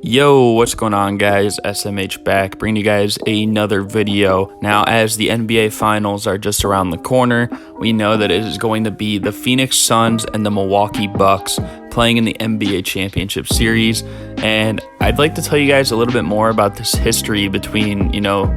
Yo, what's going on, guys? SMH back, bringing you guys another video. Now, as the NBA Finals are just around the corner, we know that it is going to be the Phoenix Suns and the Milwaukee Bucks playing in the NBA Championship Series. And I'd like to tell you guys a little bit more about this history between,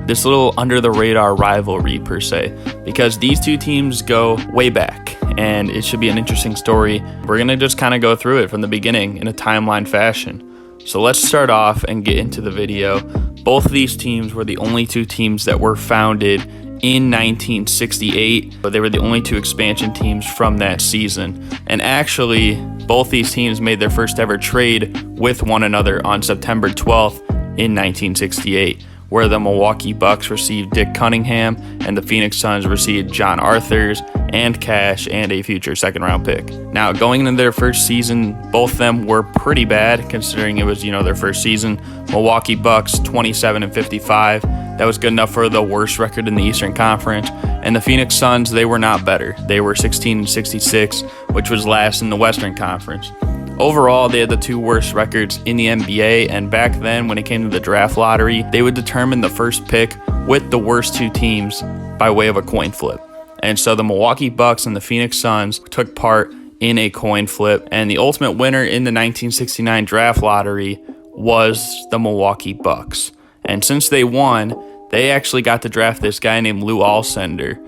this little under-the-radar rivalry, per se, because these two teams go way back, and it should be an interesting story. We're going to just kind of go through it from the beginning in a timeline fashion. So let's start off and get into the video. Both of these teams were the only two teams that were founded in 1968, but they were the only two expansion teams from that season. And actually, both these teams made their first ever trade with one another on September 12th in 1968, where the Milwaukee Bucks received Dick Cunningham and the Phoenix Suns received John Arthurs and cash and a future second-round pick. Now, going into their first season, both of them were pretty bad, considering it was, their first season. Milwaukee Bucks 27-55. That was good enough for the worst record in the Eastern Conference. And the Phoenix Suns, they were not better. They were 16-66, which was last in the Western Conference. Overall, they had the two worst records in the NBA, and back then, when it came to the draft lottery, they would determine the first pick with the worst two teams by way of a coin flip. And so the Milwaukee Bucks and the Phoenix Suns took part in a coin flip, and the ultimate winner in the 1969 draft lottery was the Milwaukee Bucks. And since they won, they actually got to draft this guy named Lou Alcindor.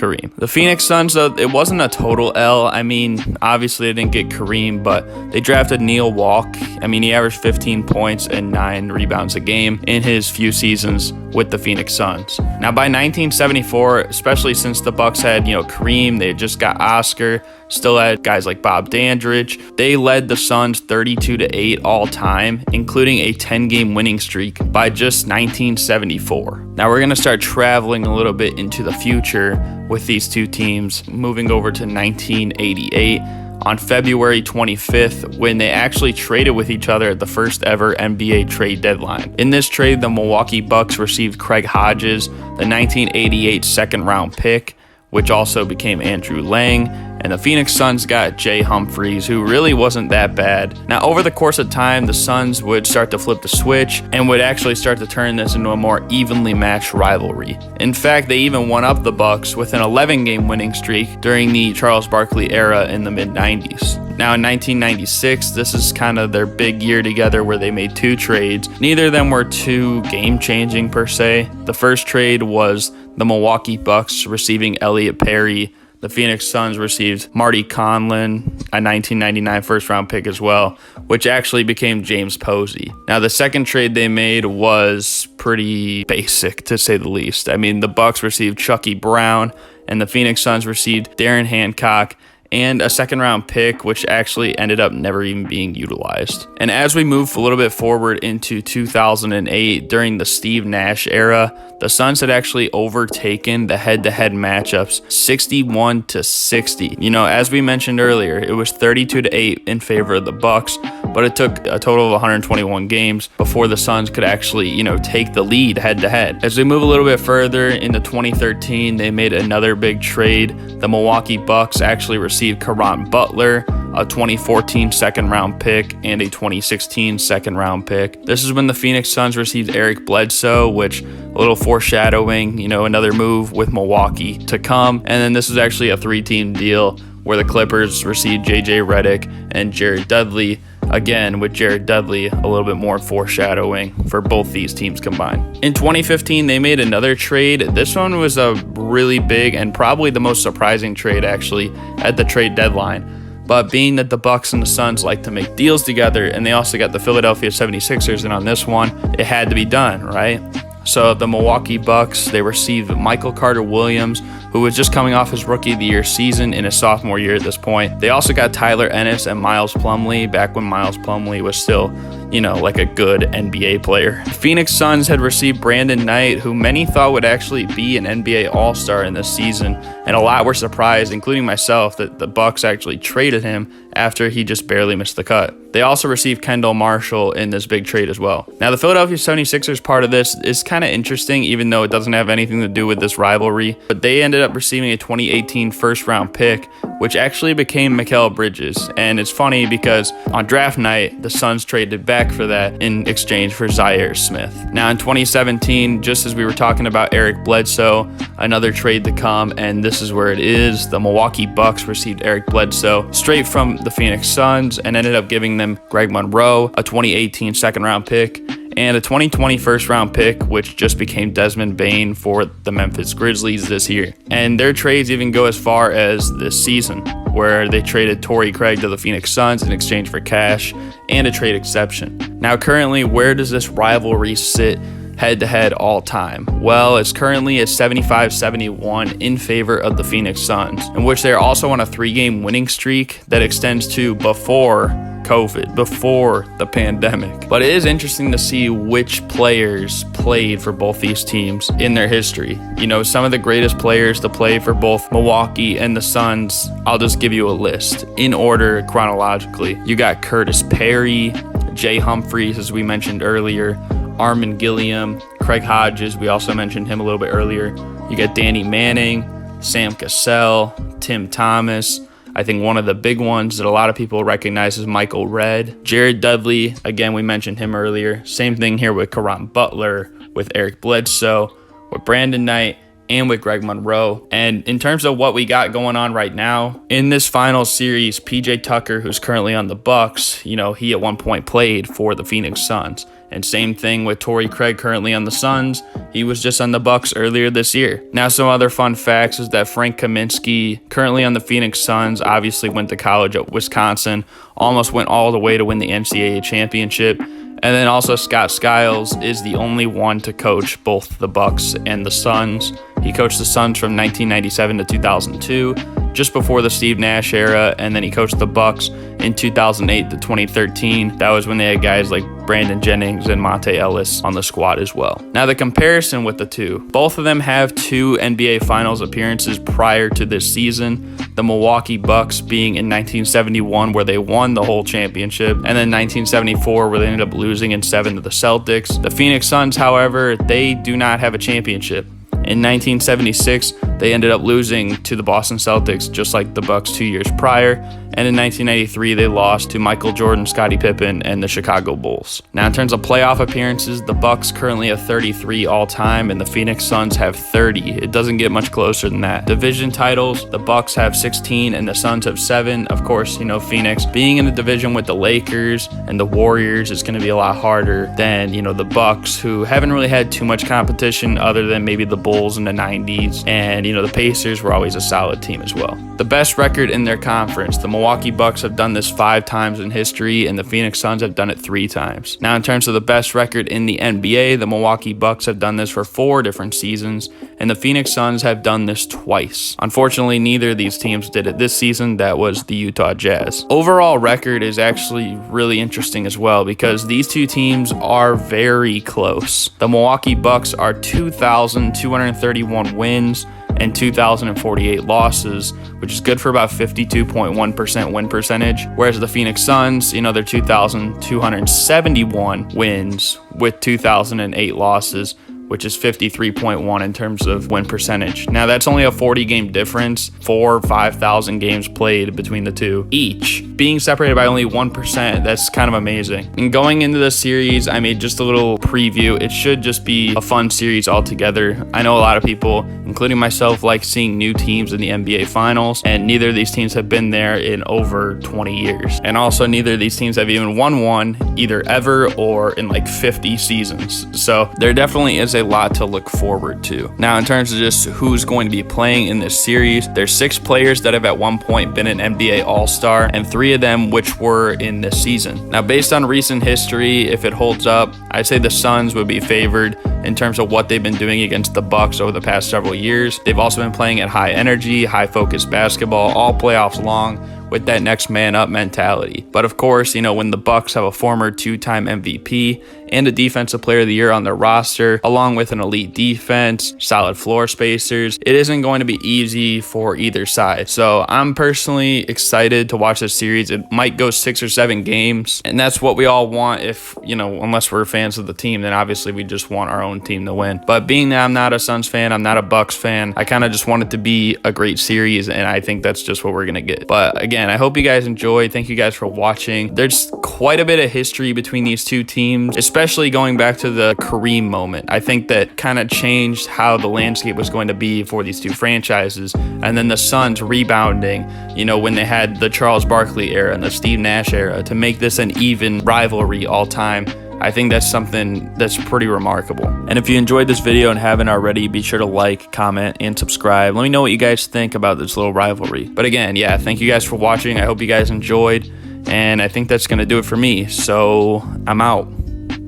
Kareem. The Phoenix Suns, though, it wasn't a total L. I mean, obviously they didn't get Kareem, but they drafted Neil Walk. I mean, he averaged 15 points and 9 rebounds a game in his few seasons with the Phoenix Suns. Now, by 1974, especially since the Bucks had, Kareem, they had just got Oscar, still had guys like Bob Dandridge. They led the Suns 32-8 all time, including a 10-game winning streak by just 1974. Now we're going to start traveling a little bit into the future with these two teams, moving over to 1988 on February 25th, when they actually traded with each other at the first ever NBA trade deadline. In this trade, the Milwaukee Bucks received Craig Hodges, the 1988 second-round pick, which also became Andrew Lang, and the Phoenix Suns got Jay Humphries, who really wasn't that bad. Now, over the course of time, the Suns would start to flip the switch and would actually start to turn this into a more evenly matched rivalry. In fact, they even won up the Bucks with an 11-game winning streak during the Charles Barkley era in the mid-90s. Now, in 1996, this is kind of their big year together where they made two trades. Neither of them were too game-changing per se. The first trade was the Milwaukee Bucks receiving Elliot Perry. The Phoenix Suns received Marty Conlon, a 1999 first-round pick as well, which actually became James Posey. Now, the second trade they made was pretty basic, to say the least. I mean, the Bucks received Chucky Brown, and the Phoenix Suns received Darren Hancock and a second-round pick, which actually ended up never even being utilized. And as we move a little bit forward into 2008, during the Steve Nash era, the Suns had actually overtaken the head-to-head matchups 61-60. As we mentioned earlier, it was 32-8 in favor of the Bucks, but it took a total of 121 games before the Suns could actually, take the lead head-to-head. As we move a little bit further into 2013, they made another big trade. The Milwaukee Bucks actually received Caron Butler, a 2014 second-round pick, and a 2016 second-round pick. This is when the Phoenix Suns received Eric Bledsoe, which, a little foreshadowing, another move with Milwaukee to come. And then this is actually a 3-team deal where the Clippers received JJ Redick and Jared Dudley. Again, with Jared Dudley, a little bit more foreshadowing for both these teams combined. In 2015, they made another trade. This one was a really big and probably the most surprising trade, actually, at the trade deadline. But being that the Bucks and the Suns like to make deals together, and they also got the Philadelphia 76ers in on this one, it had to be done, right? So the Milwaukee Bucks, they received Michael Carter-Williams, who was just coming off his Rookie of the Year season in his sophomore year at this point. They also got Tyler Ennis and Miles Plumlee, back when Miles Plumlee was still, like a good NBA player. The Phoenix Suns had received Brandon Knight, who many thought would actually be an NBA All-Star in this season, and a lot were surprised, including myself, that the Bucks actually traded him after he just barely missed the cut. They also received Kendall Marshall in this big trade as well. Now, the Philadelphia 76ers part of this is kind of interesting, even though it doesn't have anything to do with this rivalry, but they ended ended up receiving a 2018 first-round pick, which actually became Mikal Bridges. And it's funny because on draft night, the Suns traded back for that in exchange for Zaire Smith. Now in 2017, just as we were talking about Eric Bledsoe, another trade to come, and this is where it is. The Milwaukee Bucks received Eric Bledsoe straight from the Phoenix Suns and ended up giving them Greg Monroe, a 2018 second-round pick, and a 2020 first-round pick, which just became Desmond Bane for the Memphis Grizzlies this year. And their trades even go as far as this season, where they traded Torrey Craig to the Phoenix Suns in exchange for cash and a trade exception. Now, currently, where does this rivalry sit head-to-head all time? Well, it's currently at 75-71 in favor of the Phoenix Suns, in which they're also on a 3-game winning streak that extends to before COVID, before the pandemic. But it is interesting to see which players played for both these teams in their history. You know, some of the greatest players to play for both Milwaukee and the Suns, I'll just give you a list in order chronologically. You got Curtis Perry, Jay Humphries, as we mentioned earlier, Armin Gilliam, Craig Hodges, we also mentioned him a little bit earlier. You got Danny Manning, Sam Cassell, Tim Thomas. I think one of the big ones that a lot of people recognize is Michael Redd. Jared Dudley, again, we mentioned him earlier. Same thing here with Caron Butler, with Eric Bledsoe, with Brandon Knight, and with Greg Monroe. And in terms of what we got going on right now, in this final series, PJ Tucker, who's currently on the Bucks, you know, he at one point played for the Phoenix Suns. And same thing with Torrey Craig, currently on the Suns. He was just on the Bucks earlier this year. Now, some other fun facts is that Frank Kaminsky, currently on the Phoenix Suns, obviously went to college at Wisconsin, almost went all the way to win the NCAA championship. And then also Scott Skiles is the only one to coach both the Bucks and the Suns. He coached the Suns from 1997 to 2002, just before the Steve Nash era, and then he coached the Bucks in 2008 to 2013. That was when they had guys like Brandon Jennings and Monte Ellis on the squad as well. Now, the comparison with the two, both of them have 2 NBA Finals appearances prior to this season. The Milwaukee Bucks being in 1971, where they won the whole championship, and then 1974, where they ended up losing in 7 to the Celtics. The Phoenix Suns, however, they do not have a championship. In 1976, they ended up losing to the Boston Celtics, just like the Bucks 2 years prior. And in 1983, they lost to Michael Jordan, Scottie Pippen, and the Chicago Bulls. Now, in terms of playoff appearances, the Bucks currently have 33 all-time, and the Phoenix Suns have 30. It doesn't get much closer than that. Division titles, the Bucks have 16, and the Suns have 7. Of course, you know, Phoenix being in the division with the Lakers and the Warriors is going to be a lot harder than, you know, the Bucks, who haven't really had too much competition other than maybe the Bulls in the 90s. And, you know, the Pacers were always a solid team as well. The best record in their conference, the Milwaukee Bucks have done this 5 times in history, and the Phoenix Suns have done it 3 times. Now, in terms of the best record in the NBA, the Milwaukee Bucks have done this for 4 different seasons, and the Phoenix Suns have done this twice. Unfortunately, neither of these teams did it this season. That was the Utah Jazz. Overall record is actually really interesting as well, because these two teams are very close. The Milwaukee Bucks are 2,231 wins and 2,048 losses, which is good for about 52.1% win percentage. Whereas the Phoenix Suns, you know, they're 2,271 wins with 2,008 losses, which is 53.1 in terms of win percentage. Now, that's only a 40-game difference, 4,000 or 5,000 games played between the two each. Being separated by only 1%, that's kind of amazing. And going into the series, I made just a little preview. It should just be a fun series altogether. I know a lot of people, including myself, like seeing new teams in the NBA Finals, and neither of these teams have been there in over 20 years. And also, neither of these teams have even won one, either ever or in like 50 seasons. So there definitely is a lot to look forward to. Now, in terms of just who's going to be playing in this series, there's 6 players that have at one point been an NBA All-Star, and 3 of them which were in this season. Now, based on recent history, if it holds up, I'd say the Suns would be favored in terms of what they've been doing against the Bucks over the past several years. They've also been playing at high energy, high focus basketball all playoffs long, with that next man up mentality. But of course, you know, when the Bucks have a former 2-time MVP and a defensive player of the year on their roster, along with an elite defense, solid floor spacers, it isn't going to be easy for either side. So I'm personally excited to watch this series. It might go 6 or 7 games, and that's what we all want. If, you know, unless we're fans of the team, then obviously we just want our own team to win. But being that I'm not a Suns fan, I'm not a Bucks fan, I kind of just want it to be a great series, and I think that's just what we're gonna get. But again, I hope you guys enjoyed. Thank you guys for watching. There's quite a bit of history between these two teams, especially going back to the Kareem moment. I think that kind of changed how the landscape was going to be for these two franchises. And then the Suns rebounding, you know, when they had the Charles Barkley era and the Steve Nash era, to make this an even rivalry all time. I think that's something that's pretty remarkable. And if you enjoyed this video and haven't already, be sure to like, comment, and subscribe. Let me know what you guys think about this little rivalry. But again, yeah, thank you guys for watching. I hope you guys enjoyed. And I think that's going to do it for me. So I'm out.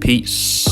Peace.